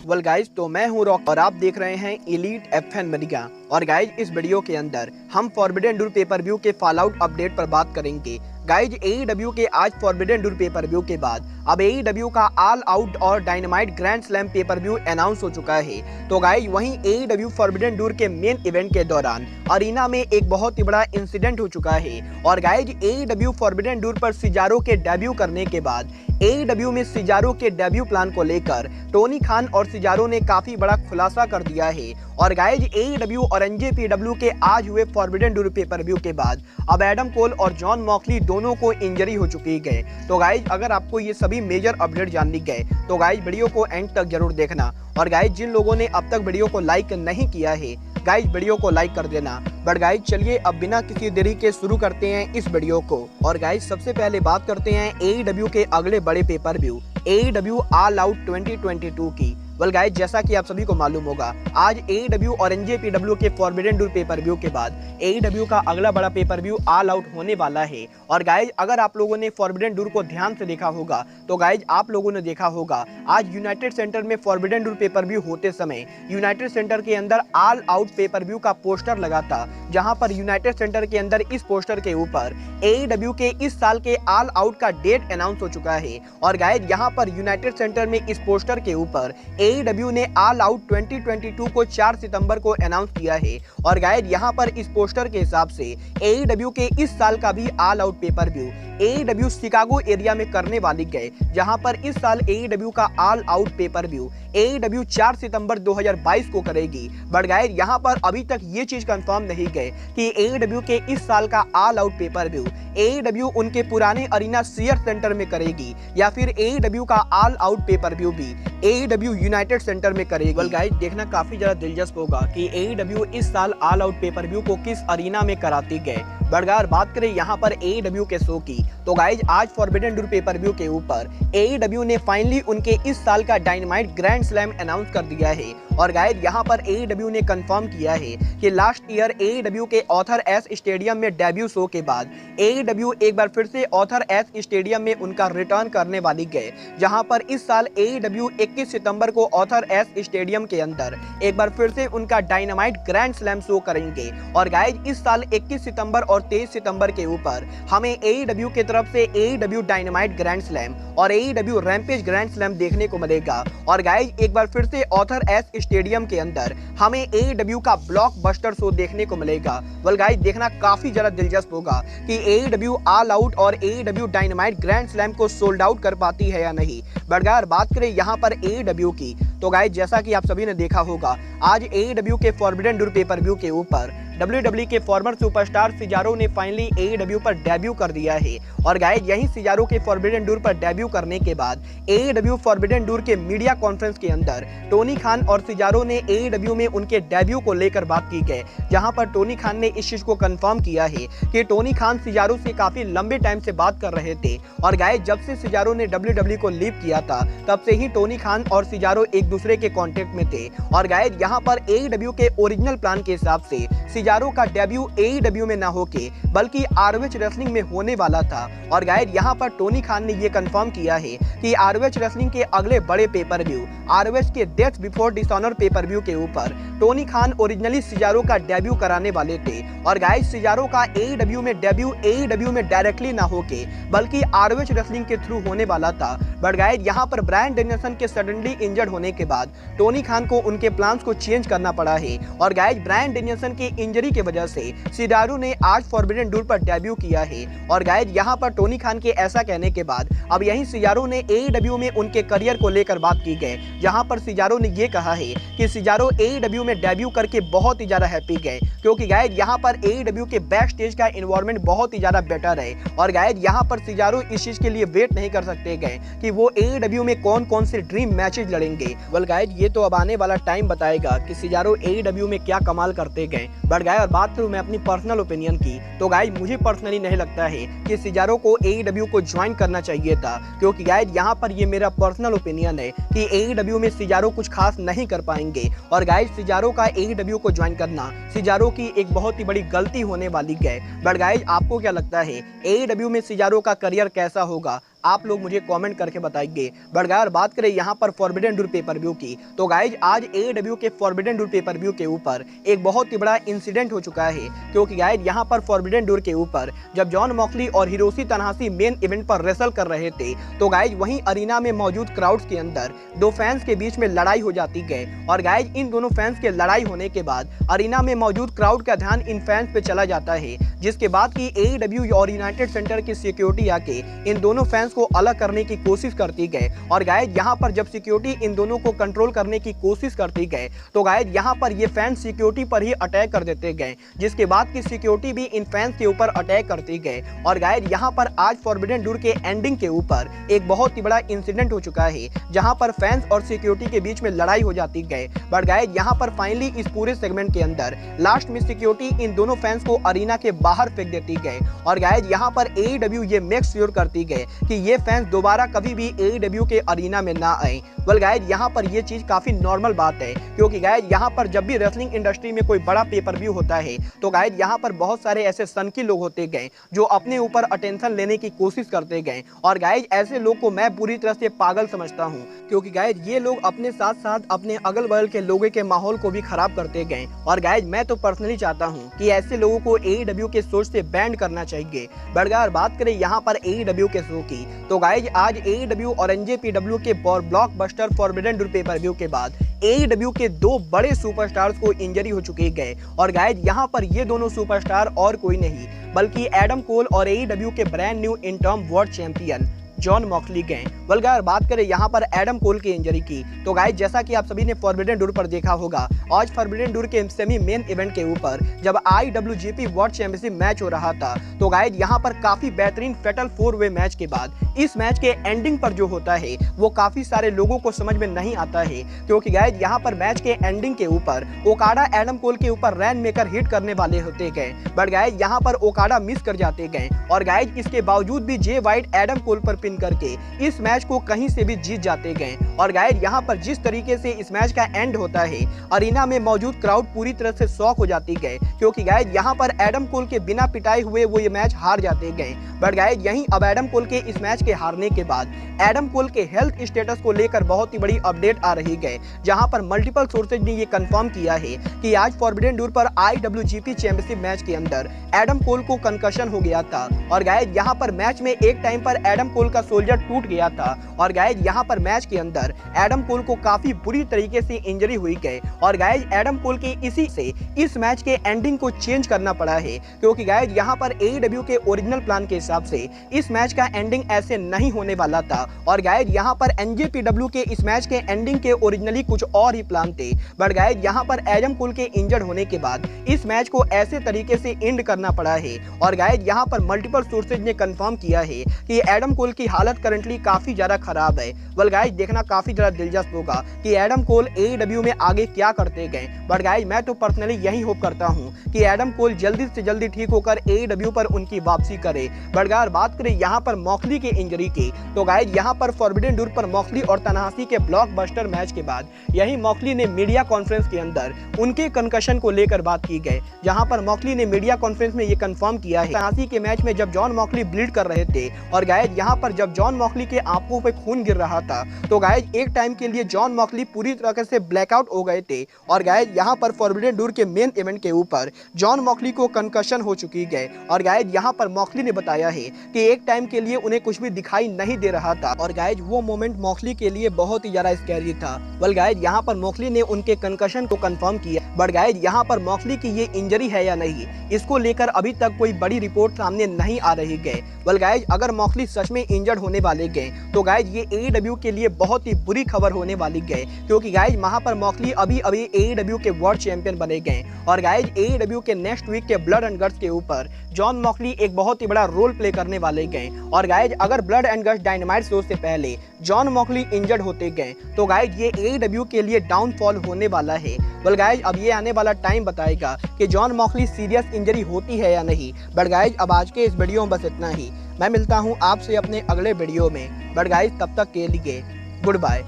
Well guys, तो मैं हूं रॉक और आप देख रहे हैं एलीट एफएन मीडिया। और गाइज, इस वीडियो के अंदर हम फॉरबिडन डूर पेपर व्यू के फॉलआउट अपडेट पर बात करेंगे। गाइज, एईडब्ल्यू के आज फॉरबिडन डूर पेपर व्यू के बाद अब एईडब्ल्यू का ऑल आउट और dynamite grand slam pay per view announce हो चुका है। तो गाइज, वहीं एईडब्ल्यू फॉरबिडन डूर के मेन इवेंट के दौरान अरीना में एक बहुत ही बड़ा इंसिडेंट हो चुका है। और गाइज, एईडब्ल्यू फॉरबिडन डूर पर सिजारो के डेब्यू करने के बाद एईडब्ल्यू में सिजारो के डेब्यू प्लान को लेकर टोनी खान और सिजारो ने काफी बड़ा खुलासा कर दिया है। और गाइज, एईडब्ल्यू और एनजेपीडब्ल्यू के आज हुए फॉरबिडन डूर पेपर व्यू के बाद अब एडम कोल और जॉन मॉक्सली दोनों को इंजरी हो चुकी है। तो गाइज, अगर आपको ये सभी मेजर अपडेट जाननी गए तो गाइज वीडियो को एंड तक जरूर देखना। और गाइज, जिन लोगों ने अब तक वीडियो को लाइक नहीं किया है गाइज, वीडियो को लाइक कर देना। बट गाइज, चलिए अब बिना किसी देरी के शुरू करते हैं इस वीडियो को। और गाइज, सबसे पहले बात करते हैं एईडब्ल्यू के अगले बड़े pay per view AEW all out 2022 की। वेल गाइज, जैसा कि आप सभी को मालूम होगा, आज एईडब्ल्यू और एनजेपीडब्ल्यू के फॉरबिडन डूर पेपर व्यू के बाद एईडब्ल्यू का अगला बड़ा पेपर व्यू ऑल आउट होने वाला है। और गाइज, अगर आप लोगों ने फॉरबिडन डूर को ध्यान से देखा होगा तो गाइज, आप लोगों ने देखा होगा आज यूनाइटेड सेंटर में फॉरबिडन डूर पेपर व्यू होते समय यूनाइटेड सेंटर के अंदर ऑल आउट पेपर व्यू का पोस्टर लगा था, जहां पर यूनाइटेड सेंटर के अंदर इस पोस्टर के ऊपर एईडब्ल्यू के इस साल के ऑल आउट का डेट अनाउंस हो चुका है। और गाइज, यहाँ पर यूनाइटेड सेंटर में इस पोस्टर के ऊपर एईडब्ल्यू ने ऑल आउट 2022 को 4 सितंबर को अनाउंस किया है। और गाइज, यहाँ पर इस पोस्टर के हिसाब से एईडब्ल्यू के इस साल का भी all out pay per view AEW Chicago area में करने वाली गए, जहां पर इस साल एईडब्ल्यू का all out pay per view AEW 4 सितंबर 2022 को करेगी। बट गाइज, यहाँ पर अभी तक ये चीज कंफर्म नहीं गए कि एईडब्ल्यू के इस साल का all out pay per view AEW उनके पुराने अरीना सीयर सेंटर में करेगी या फिर एईडब्ल्यू का ऑल आउट पेपर व्यू भी एईडब्ल्यू यूनाइटेड सेंटर में करेगी। वेल गाइज, देखना काफी ज्यादा दिलचस्प होगा कि एईडब्ल्यू इस साल ऑल आउट पेपर व्यू को किस अरीना में कराती गए। बट गाइज, बात करें यहाँ पर एईडब्ल्यू के शो की तो गाइज, आज फॉरबिडन डूर पेपर व्यू के ऊपर एईडब्ल्यू ने फाइनली उनके इस साल का डायनामाइट ग्रैंड स्लैम अनाउंस कर दिया है। और गाइज, यहाँ पर एईडब्ल्यू ने कंफर्म किया है कि लास्ट ईयर एईडब्ल्यू के ऑथर एस स्टेडियम में डेब्यू शो के बाद एईडब्ल्यू एक बार फिर से ऑथर एस स्टेडियम में उनका रिटर्न करने वाली गए, जहां पर इस साल एईडब्ल्यू 21 सितंबर को ऑथर एस स्टेडियम के अंदर एक बार फिर से उनका डायनामाइट ग्रैंड स्लैम शो करेंगे। और गाइज, इस साल 21 सितंबर और 23 सितंबर के ऊपर हमें एईडब्ल्यू की तरफ से एईडब्ल्यू डायनामाइट ग्रैंड स्लैम और एईडब्ल्यू रैम्पेज ग्रैंड स्लैम देखने को मिलेगा। और गाइज, एक बार फिर से ऑथर एस स्टेडियम के अंदर हमें एईडब्ल्यू का ब्लॉकबस्टर शो देखने को मिलेगा। वेल गाइज, देखना काफी ज्यादा दिलचस्प होगा कि एईडब्ल्यू ऑल आउट और एईडब्ल्यू डायनामाइट ग्रैंड स्लैम को सोल्ड आउट कर पाती है या नहीं। बट गाइज, बात करें यहाँ पर एईडब्ल्यू की तो गाइज, जैसा कि आप सभी ने देखा होगा, आज एईडब्ल्यू के फॉरबिडन डूर पेपर व्यू के ऊपर डब्ल्यूडब्ल्यूई के फॉर्मर सुपरस्टार सिजारो ने फाइनली एईडब्ल्यू पर डेब्यू कर दिया है। और गाइज, यही सिजारो के फॉरबिडन डूर पर डेब्यू करने के बाद एईडब्ल्यू फॉरबिडन डूर के मीडिया कॉन्फ्रेंस के अंदर टोनी खान और सिजारो ने एईडब्ल्यू में उनके डेब्यू को लेकर बात की गई, जहां पर टोनी खान ने इस चीज को कंफर्म किया है कि टोनी खान सिजारो से काफी लंबे टाइम से बात कर रहे थे। और गाइज, जब से सिजारो ने डब्ल्यूडब्ल्यूई को लीव किया था तब से ही टोनी खान और सिजारो एक दूसरे के कॉन्टेक्ट में थे। और गाइज, यहाँ पर एईडब्ल्यू के ओरिजिनल प्लान के हिसाब से सिजारो का डेब्यू एईडब्ल्यू में ना होके बल्कि आरओएच रेसलिंग में होने वाला था। और गाइज, यहाँ पर टोनी खान ने ये कंफर्म किया है कि आरओएच रेसलिंग के अगले बड़े पेपर व्यू आरओएच के death before dishonour pay per view के ऊपर टोनी खान ओरिजिनली सिजारो का डेब्यू कराने वाले थे। और गाइज, सिजारो का एईडब्ल्यू में डेब्यू एईडब्ल्यू में डायरेक्टली ना होके बल्कि आरओएच रेसलिंग के थ्रू होने वाला था। बट गाइज, यहाँ पर ब्रायन डेनियल्सन के सडनली इंजर्ड होने के बाद टोनी खान को उनके प्लान्स को चेंज करना पड़ा है। और गाइज, ब्रायन डेनियल्सन की इंजरी के वजह से सिजारो ने आज फॉरबिडन डूर पर डेब्यू किया है। और गाइज, यहाँ पर टोनी खान के ऐसा कहने के बाद अब यही सिजारो ने एईडब्ल्यू में उनके करियर को लेकर बात की गई, जहां पर सिजारो ने ये कहा है कि सिजारो एईडब्ल्यू में डेब्यू करके बहुत ही ज्यादा हैप्पी गए, क्योंकि गाइज, यहाँ पर एईडब्ल्यू के बैक स्टेज का एनवायरनमेंट बहुत ही ज्यादा बेटर है। और गाइज, यहाँ पर सिजारो इस चीज के लिए वेट नहीं कर सकते गए कि वो एईडब्ल्यू में कौन कौन से ड्रीम मैचेस लड़ेंगे। वेल गाइज, ये तो अब आने वाला टाइम बताएगा कि सिजारो एईडब्ल्यू में क्या कमाल करते गए। बट गाइज, और बात करूं मैं अपनी पर्सनल ओपिनियन की तो गाइज, मुझे पर्सनली नहीं लगता है कि सिजारो को एईडब्ल्यू को ज्वाइन करना चाहिए था, क्योंकि गाइज, यहाँ पर ये मेरा पर्सनल ओपिनियन है कि एईडब्ल्यू में सिजारो कुछ खास नहीं कर पाएंगे। और गाइज, सिजारो का एईडब्ल्यू को ज्वाइन करना सिजारो की एक बहुत ही बड़ी गलती होने वाली है। बट गाइज, आपको क्या लगता है एईडब्ल्यू में सिजारो का करियर कैसा होगा? आप लोग मुझे कमेंट करके बताइए। बट गाइस बात करें यहाँ पर फॉरबिडन डोर पेपर व्यू की, तो गाइस आज AEW के फॉरबिडन डोर पेपर व्यू के ऊपर एक बहुत ही बड़ा इंसिडेंट हो चुका है, क्योंकि गाइस यहाँ पर फॉरबिडन डोर के ऊपर जब जॉन मॉक्सली और हिरोशी तनाहाशी मेन इवेंट पर रेसल कर रहे थे, तो गाइस वहीं अरीना में मौजूद क्राउड्स के अंदर दो फैंस के बीच में लड़ाई हो जाती है। और गाइस इन दोनों फैंस के लड़ाई होने के बाद अरीना में मौजूद क्राउड का ध्यान इन फैंस पे चला जाता है, जिसके बाद की AEW और यूनाइटेड सेंटर की सिक्योरिटी आके इन दोनों फैंस को अलग करने की कोशिश करती गए। और गाइस यहाँ पर जब सिक्योरिटी इन दोनों को कंट्रोल करने की कोशिश करती गए, तो गाइस यहाँ पर ये फैंस सिक्योरिटी पर ही अटैक कर देते गए, जिसके बाद की सिक्योरिटी भी इन फैंस के ऊपर अटैक करती गए। और गाइस यहाँ पर आज फॉरबिडन डोर के एंडिंग के ऊपर एक बहुत ही बड़ा इंसिडेंट हो चुका है, जहाँ पर फैंस और सिक्योरिटी के बीच में लड़ाई हो जाती गए। बट गाइस यहाँ पर फाइनली इस पूरे सेगमेंट के अंदर लास्ट में सिक्योरिटी इन दोनों फैंस को अरीना के बाहर फेंक देती गए। और गाइस यहाँ पर AEW ये मेक श्योर करती गए कि ये फैंस दोबारा कभी भी AEW के अरीना में ना आए। वेल गाइस यहाँ पर ये चीज काफी नॉर्मल बात है, क्योंकि गाइस यहाँ पर जब भी रेसलिंग इंडस्ट्री में कोई बड़ा पेपर व्यू होता है, तो गाइस यहाँ पर बहुत सारे ऐसे सनकी लोग होते गए जो अपने ऊपर अटेंशन लेने की कोशिश करते गए। और गाइस ऐसे लोग को मैं पूरी तरह से पागल समझता हूँ, क्योंकि गाइस ये लोग अपने साथ साथ अपने अगल बगल के लोगों के माहौल को भी खराब करते गए। और गाइस मैं तो पर्सनली चाहता हूँ कि ऐसे लोगों को AEW के सोच से बैन करना चाहिए। बट अगर बात करें यहाँ पर AEW के शो की, तो गाइस आज AEW और NJPW के blockbuster forbidden door pay per view के बाद AEW के दो बड़े सुपरस्टार्स को इंजरी हो चुके गए। और गाइस यहाँ पर ये दोनों सुपरस्टार और कोई नहीं बल्कि एडम कोल और AEW के brand new interim world champion John Moxley गए। वेल गाइस बात करें यहाँ पर एडम कोल की इंजरी की, तो गाइस जैसा कि आप सभी ने फॉरबिडन डोर पर देखा होगा, आज फॉरबिडन डोर के सेमी मेन इवेंट के ऊपर जब IWGP वर्ल्ड चैंपियनशिप मैच हो रहा था, तो गाइस यहाँ पर काफी बेहतरीन फेटल 4-वे मैच के बाद इस मैच के एंडिंग पर जो होता है वो काफी सारे लोगों को समझ में नहीं आता है, क्योंकि गाइस यहाँ पर मैच के एंडिंग के ऊपर ओकाडा एडम कोल के ऊपर रैन मेकर हिट करने वाले होते गए। बट गाइस यहाँ पर ओकाडा मिस कर जाते गए, और गाइस इसके बावजूद भी जे वाइट एडम कोल पर पिन करके इस मैच को कहीं से भी जीत जाते गए। और गाइस यहाँ पर जिस तरीके से इस मैच का एंड होता है, अरीना में मौजूद क्राउड पूरी तरह से शॉक हो जाती गए, क्योंकि गाइस यहाँ पर एडम कोल के बिना पिटाई हुए वो ये मैच हार जाते गए। बट गाइस यहीं अब एडम कोल के इस मैच के हारने के बाद एडम कोल के हेल्थ स्टेटस को लेकर बहुत ही बड़ी अपडेट आ रही है, जहां पर मल्टीपल सोर्सेज ने ये कंफर्म किया है कि आज फॉरबिडन डोर पर IWGP चैंपियनशिप मैच के अंदर एडम कोल को कंकशन हो गया था। और गाइस यहाँ पर मैच में एक टाइम पर एडम कोल का शोल्डर टूट गया था, और गाइस यहाँ पर मैच के अंदर एडम कोल को काफी बुरी तरीके से इंजरी हुई गई। और गाइस एडम कोल के इसी से इस मैच के एंडिंग को चेंज करना पड़ा है, क्योंकि गाइस यहाँ पर AEW के ओरिजिनल प्लान के हिसाब से इस मैच का एंडिंग ऐसे नहीं होने वाला था। और गाइस यहाँ पर NJPW के इस मैच के एंडिंग के ओरिजिनली कुछ और ही प्लान थे। बट गाइस यहाँ पर एडम कोल के इंजर्ड होने के बाद इस मैच को ऐसे तरीके से एंड करना पड़ा है। और गाइस यहाँ पर मल्टीपल सोर्सेज ने कंफर्म किया है कि एडम कोल की हालत करंटली काफी ज्यादा खराब है। वेल गाइस देखना काफी ज्यादा दिलचस्प होगा कि एडम कोल AEW में आगे क्या करते गए। बट गाइस मैं तो पर्सनली यही होप करता हूँ कि एडम कोल जल्दी से जल्दी ठीक होकर AEW पर उनकी वापसी करे। बट गाइस बात करें यहाँ पर मॉक्सली की इंजरी की, तो गाइस यहाँ पर फॉरबिडन डोर पर मॉक्सली और तनाहाशी के ब्लॉकबस्टर मैच के बाद यही मॉक्सली ने मीडिया कॉन्फ्रेंस के अंदर उनके कंकशन को लेकर बात की गई, जहां पर मॉक्सली ने मीडिया कॉन्फ्रेंस में ये कंफर्म किया है तनाहाशी के मैच में जब जॉन मॉक्सली ब्लीड कर रहे थे, और गाइस यहाँ पर जब जॉन मॉक्सली के आंखों पे खून गिर रहा था, तो गाइस एक टाइम के लिए जॉन मॉक्सली पूरी तरह से ब्लैकआउट हो गए थे। और गाइस यहाँ पर फॉरबिडन डोर के मेन इवेंट के ऊपर जॉन मॉक्सली को कंकशन हो चुकी है। और गाइस यहाँ पर मॉक्सली ने बताया है कि एक टाइम के लिए उन्हें कुछ भी दिखाई नहीं दे रहा था, और गाइस वो मोमेंट मॉक्सली के लिए बहुत ही ज्यादा स्कैरी था। वेल गाइस यहाँ पर मॉक्सली ने उनके कंकशन को कंफर्म किया। बट गाइस यहाँ पर मॉक्सली की ये इंजरी है या नहीं, इसको लेकर अभी तक कोई बड़ी रिपोर्ट सामने नहीं आ रही है। वेल गाइस अगर मॉक्सली सच में इंजर्ड होने वाले गए, तो गाइस ये AEW के लिए बहुत ही बुरी खबर होने वाली है, क्योंकि गाइस वहां पर मॉक्सली अभी AEW के वर्ल्ड चैंपियन बने गए। और गाइस AEW के नेक्स्ट वीक के ब्लड एंड गट्स के ऊपर जॉन मॉक्सली एक बहुत ही बड़ा रोल प्ले करने वाले गए। और गाइस अगर blood and guts dynamite show से पहले जॉन मॉक्सली इंजर्ड होते गए, तो गाइस ये AEW के लिए डाउनफॉल होने वाला है। वेल गाइस अब ये आने वाला टाइम बताएगा कि जॉन मॉक्सली सीरियस इंजरी होती है या नहीं। बट गाइस अब आज के इस वीडियो में बस इतना ही। मैं मिलता हूँ आपसे अपने अगले वीडियो में। बट गाइस तब तक के लिए goodbye,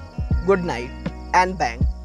good night and bang.